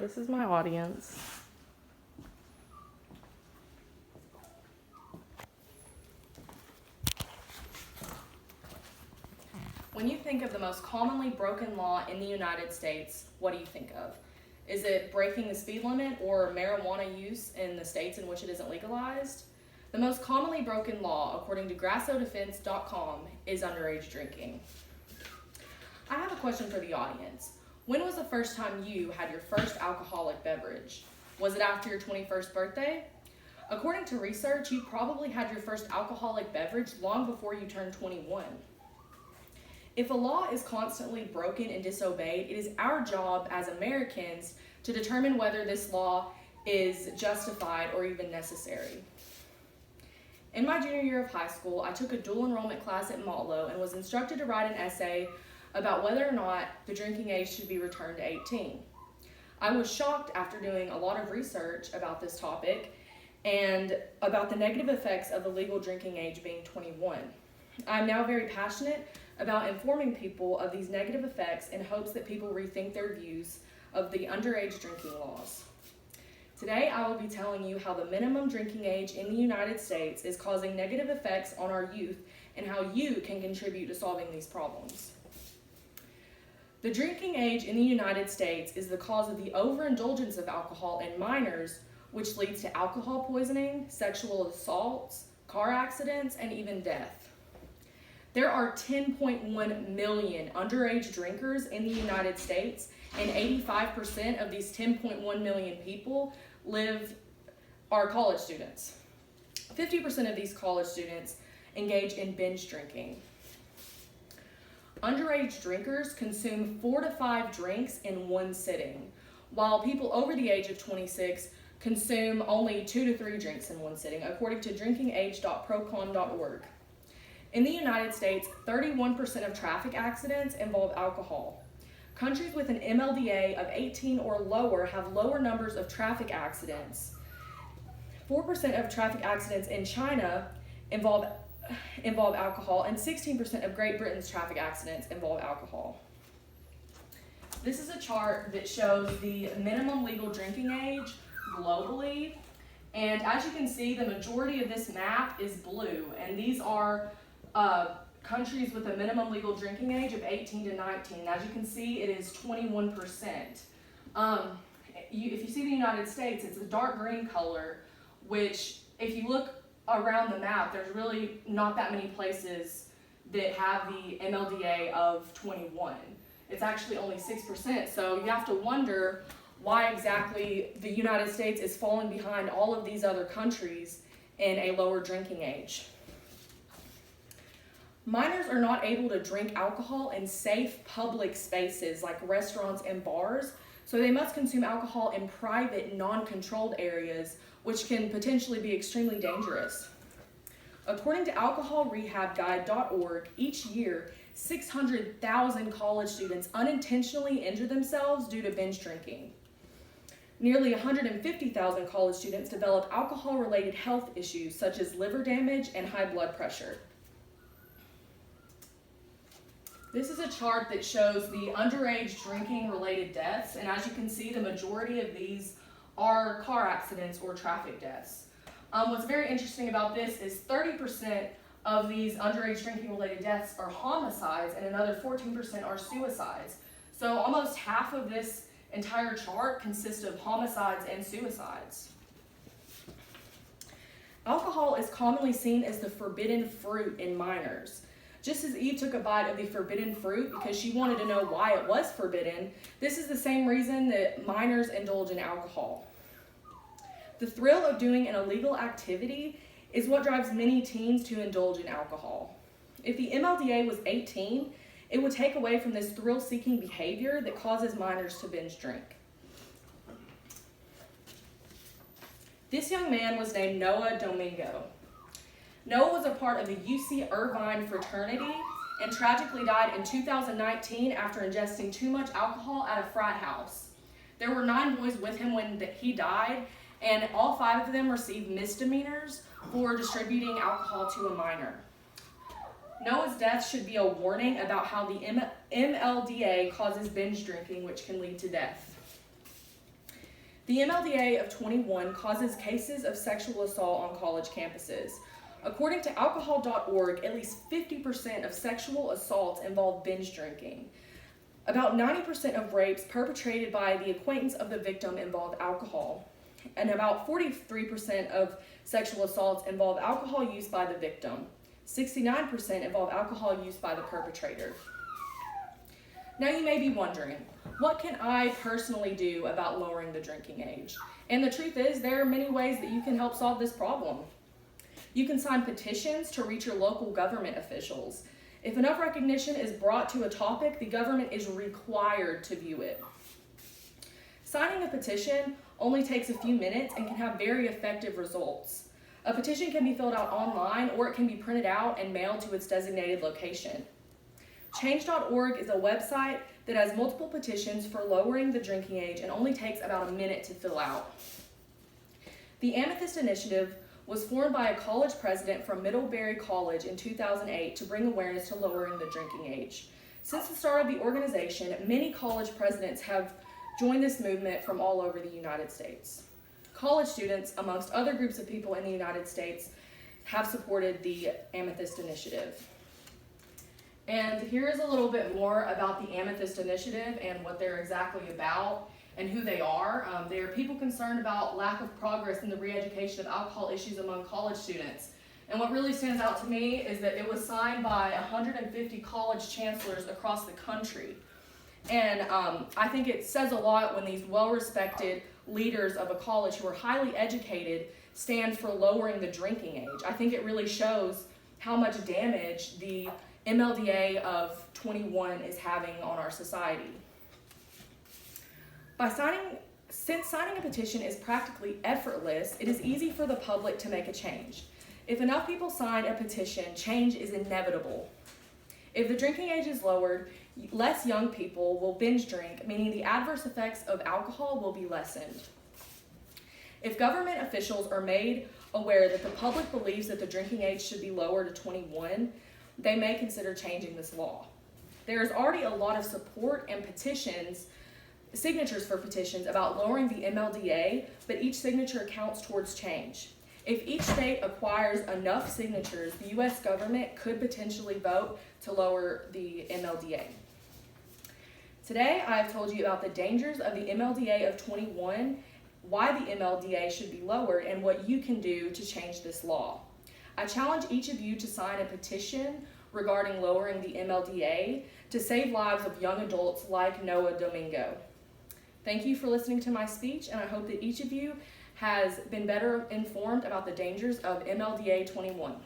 This is my audience. When you think of the most commonly broken law in the United States, what do you think of? Is it breaking the speed limit or marijuana use in the states in which it isn't legalized? The most commonly broken law, according to GrassoDefense.com, is underage drinking. I have a question for the audience. When was the first time you had your first alcoholic beverage? Was it after your 21st birthday? According to research, you probably had your first alcoholic beverage long before you turned 21. If a law is constantly broken and disobeyed, it is our job as Americans to determine whether this law is justified or even necessary. In my junior year of high school, I took a dual enrollment class at Motlow and was instructed to write an essay about whether or not the drinking age should be returned to 18. I was shocked after doing a lot of research about this topic and about the negative effects of the legal drinking age being 21. I'm now very passionate about informing people of these negative effects in hopes that people rethink their views of the underage drinking laws. Today, I will be telling you how the minimum drinking age in the United States is causing negative effects on our youth and how you can contribute to solving these problems. The drinking age in the United States is the cause of the overindulgence of alcohol in minors, which leads to alcohol poisoning, sexual assaults, car accidents, and even death. There are 10.1 million underage drinkers in the United States, and 85% of these 10.1 million people are college students. 50% of these college students engage in binge drinking. Underage drinkers consume 4 to 5 drinks in one sitting, while people over the age of 26 consume only 2 to 3 drinks in one sitting, according to drinkingage.procon.org. In the United States, 31% of traffic accidents involve alcohol. Countries with an MLDA of 18 or lower have lower numbers of traffic accidents. 4% of traffic accidents in China involve alcohol, and 16% of Great Britain's traffic accidents involve alcohol. This is a chart that shows the minimum legal drinking age globally, and as you can see, the majority of this map is blue, and these are countries with a minimum legal drinking age of 18 to 19. As you can see, it is 21%. If you see the United States, it's a dark green color, which if you look around the map, there's really not that many places that have the MLDA of 21. It's actually only 6%, so you have to wonder why exactly the United States is falling behind all of these other countries in a lower drinking age. Minors are not able to drink alcohol in safe public spaces like restaurants and bars, so they must consume alcohol in private, non-controlled areas, which can potentially be extremely dangerous. According to alcoholrehabguide.org, each year, 600,000 college students unintentionally injure themselves due to binge drinking. Nearly 150,000 college students develop alcohol-related health issues such as liver damage and high blood pressure. This is a chart that shows the underage drinking-related deaths, and as you can see, the majority of these are car accidents or traffic deaths. What's very interesting about this is 30% of these underage drinking-related deaths are homicides, and another 14% are suicides. So almost half of this entire chart consists of homicides and suicides. Alcohol is commonly seen as the forbidden fruit in minors. Just as Eve took a bite of the forbidden fruit because she wanted to know why it was forbidden, this is the same reason that minors indulge in alcohol. The thrill of doing an illegal activity is what drives many teens to indulge in alcohol. If the MLDA was 18, it would take away from this thrill-seeking behavior that causes minors to binge drink. This young man was named Noah Domingo. Noah was a part of the UC Irvine fraternity and tragically died in 2019 after ingesting too much alcohol at a frat house. There were 9 boys with him when he died, and all 5 of them received misdemeanors for distributing alcohol to a minor. Noah's death should be a warning about how the MLDA causes binge drinking, which can lead to death. The MLDA of 21 causes cases of sexual assault on college campuses. According to alcohol.org, at least 50% of sexual assaults involve binge drinking. About 90% of rapes perpetrated by the acquaintance of the victim involve alcohol. And about 43% of sexual assaults involve alcohol use by the victim. 69% involve alcohol use by the perpetrator. Now you may be wondering, what can I personally do about lowering the drinking age? And the truth is, there are many ways that you can help solve this problem. You can sign petitions to reach your local government officials. If enough recognition is brought to a topic, the government is required to view it. Signing a petition only takes a few minutes and can have very effective results. A petition can be filled out online, or it can be printed out and mailed to its designated location. Change.org is a website that has multiple petitions for lowering the drinking age and only takes about a minute to fill out. The Amethyst Initiative was formed by a college president from Middlebury College in 2008 to bring awareness to lowering the drinking age. Since the start of the organization, many college presidents have joined this movement from all over the United States. College students, amongst other groups of people in the United States, have supported the Amethyst Initiative. And here is a little bit more about the Amethyst Initiative and what they're exactly about and who they are. They are people concerned about lack of progress in the re-education of alcohol issues among college students. And what really stands out to me is that it was signed by 150 college chancellors across the country. And I think it says a lot when these well-respected leaders of a college who are highly educated stand for lowering the drinking age. I think it really shows how much damage the MLDA of 21 is having on our society. Since signing a petition is practically effortless, it is easy for the public to make a change. If enough people sign a petition, change is inevitable. If the drinking age is lowered, less young people will binge drink, meaning the adverse effects of alcohol will be lessened. If government officials are made aware that the public believes that the drinking age should be lowered to 21, they may consider changing this law. There is already a lot of support and signatures for petitions about lowering the MLDA, but each signature counts towards change. If each state acquires enough signatures, the U.S. government could potentially vote to lower the MLDA. Today, I have told you about the dangers of the MLDA of 21, why the MLDA should be lowered, and what you can do to change this law. I challenge each of you to sign a petition regarding lowering the MLDA to save lives of young adults like Noah Domingo. Thank you for listening to my speech, and I hope that each of you has been better informed about the dangers of MLDA 21.